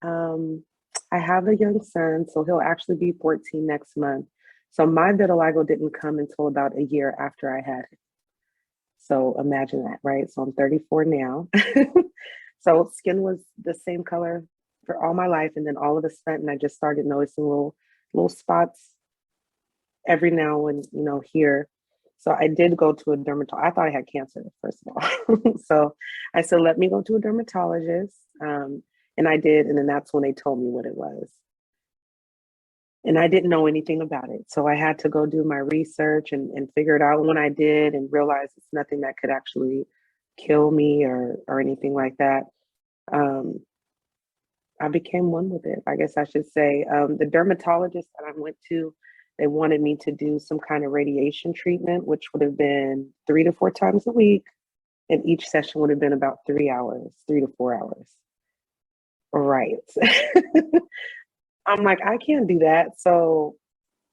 Um, I have a young son, so he'll actually be 14 next month. So my vitiligo didn't come until about a year after I had it. So imagine that, right? So I'm 34 now. So skin was the same color for all my life, and then all of a sudden, I just started noticing little spots every now and here. So I did go to a dermatologist. I thought I had cancer, first of all. So I said, let me go to a dermatologist. And I did, and then that's when they told me what it was. And I didn't know anything about it. So I had to go do my research and figure it out. When I did and realized it's nothing that could actually kill me or anything like that, um, I became one with it, I guess I should say. The dermatologist that I went to, they wanted me to do some kind of radiation treatment, which would have been 3 to 4 times a week. And each session would have been about 3 hours, 3 to 4 hours. Right. I'm like, I can't do that. So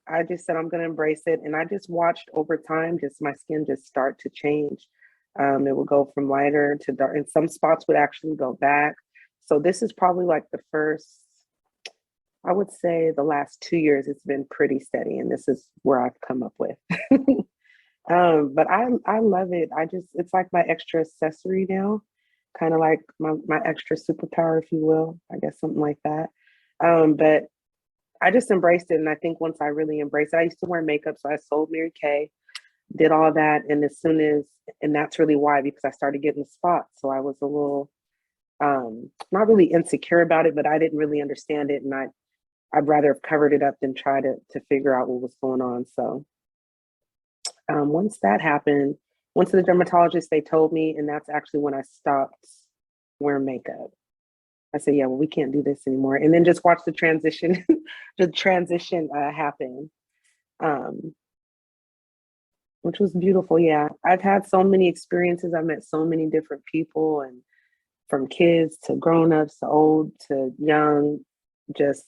I just said, I'm going to embrace it. And I just watched over time, just my skin just start to change. It would go from lighter to dark, and some spots would actually go back. So this is probably like the first, I would say the last 2 years, it's been pretty steady. And this is where I've come up with. But I love it. It's like my extra accessory now, kind of like my extra superpower, if you will, I guess something like that. But I just embraced it. And I think once I really embraced it, I used to wear makeup. So I sold Mary Kay, did all that. And and that's really why, because I started getting spots. So I was a little, not really insecure about it, but I didn't really understand it. And I'd rather have covered it up than try to figure out what was going on. So once that happened, went to the dermatologist, they told me, and that's actually when I stopped wearing makeup. I said, yeah, well, we can't do this anymore. And then just watch the transition, the transition happen, um, which was beautiful. Yeah, I've had so many experiences. I've met so many different people, and from kids to grown-ups to old to young, just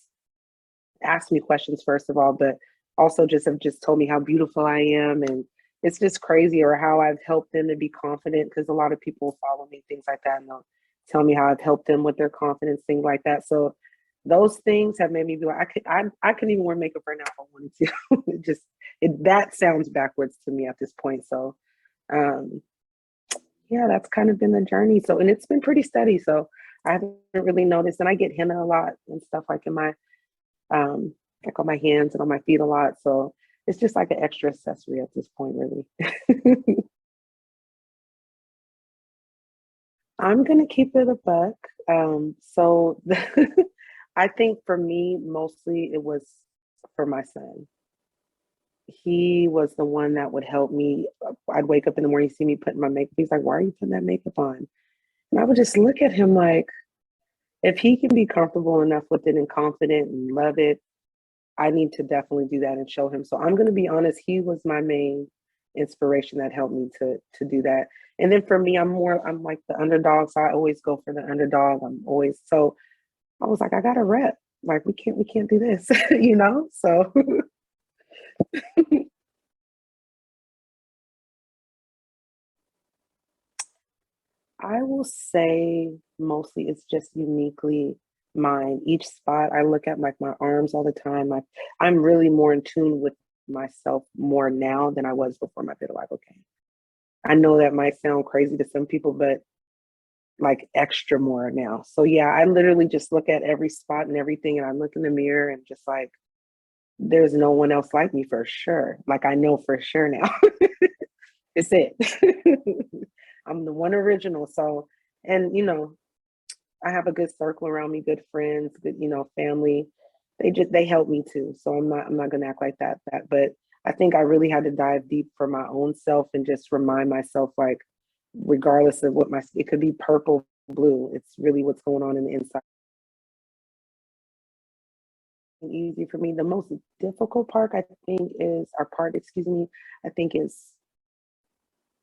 asked me questions, first of all, but also just have just told me how beautiful I am. And it's just crazy, or how I've helped them to be confident, because a lot of people follow me, things like that, and they'll tell me how I've helped them with their confidence, things like that. So those things have made me be like, I could even wear makeup right now if I wanted to. That sounds backwards to me at this point. So um yeah, that's kind of been the journey. So, and it's been pretty steady. So I haven't really noticed, and I get henna a lot and stuff like in my um like on my hands and on my feet a lot. So it's just like an extra accessory at this point, really. I'm gonna keep it a buck. I think for me, mostly it was for my son. He was the one that would help me. I'd wake up in the morning, see me putting my makeup. He's like, "Why are you putting that makeup on?" And I would just look at him like, if he can be comfortable enough with it and confident and love it, I need to definitely do that and show him. So I'm going to be honest, he was my main inspiration that helped me to do that. And then for me, I'm like the underdog, so I always go for the underdog. I'm always so I was like, I got to rep. Like we can't do this, you know? So I will say mostly it's just uniquely mine. Each spot I look at, like my arms all the time. I'm really more in tune with myself more now than I was before my vitiligo came. I know that might sound crazy to some people, but like extra more now. So yeah, I literally just look at every spot and everything, and I look in the mirror and just like, there's no one else like me for sure. Like I know for sure now. It's it. I'm the one original. So, and I have a good circle around me, good friends, good, family. They help me too. So I'm not gonna act like that. But I think I really had to dive deep for my own self and just remind myself, like, regardless of what it could be purple, blue, it's really what's going on in the inside. Easy for me. The most difficult part, I think, is our part, excuse me, I think is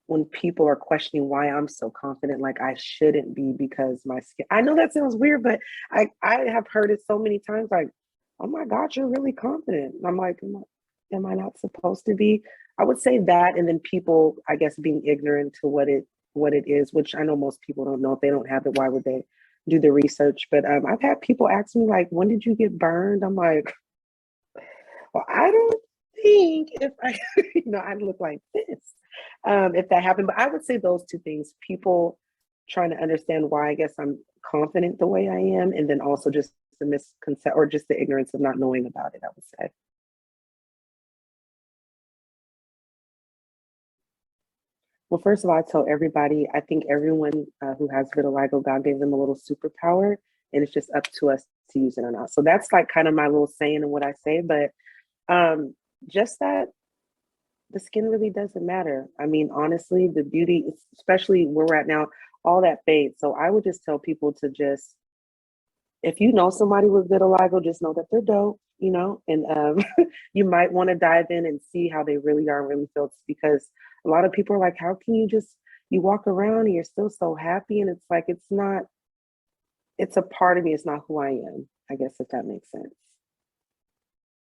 when people are questioning why I'm so confident, like I shouldn't be, because my skin. I know that sounds weird, but I have heard it so many times, like, oh my God, you're really confident. And I'm like, am I not supposed to be? I would say that, and then people, I guess, being ignorant to what it is, which I know most people don't know. If they don't have it, why would they do the research. But I've had people ask me like, when did you get burned? I'm like, well, I don't think if I, I look like this, if that happened. But I would say those two things, people trying to understand why I guess I'm confident the way I am, and then also just the misconception or just the ignorance of not knowing about it, I would say. Well, first of all, I tell everybody, I think everyone who has vitiligo, God gave them a little superpower, and it's just up to us to use it or not. So that's like kind of my little saying and what I say. But um, just that the skin really doesn't matter. I mean, honestly, the beauty, especially where we're at now, all that fades. So I would just tell people to just, if you know somebody with vitiligo, just know that they're dope, and you might want to dive in and see how they really are and really feel, because a lot of people are like, how can you just, you walk around and you're still so happy? And it's like, it's not, it's a part of me, it's not who I am, I guess, if that makes sense.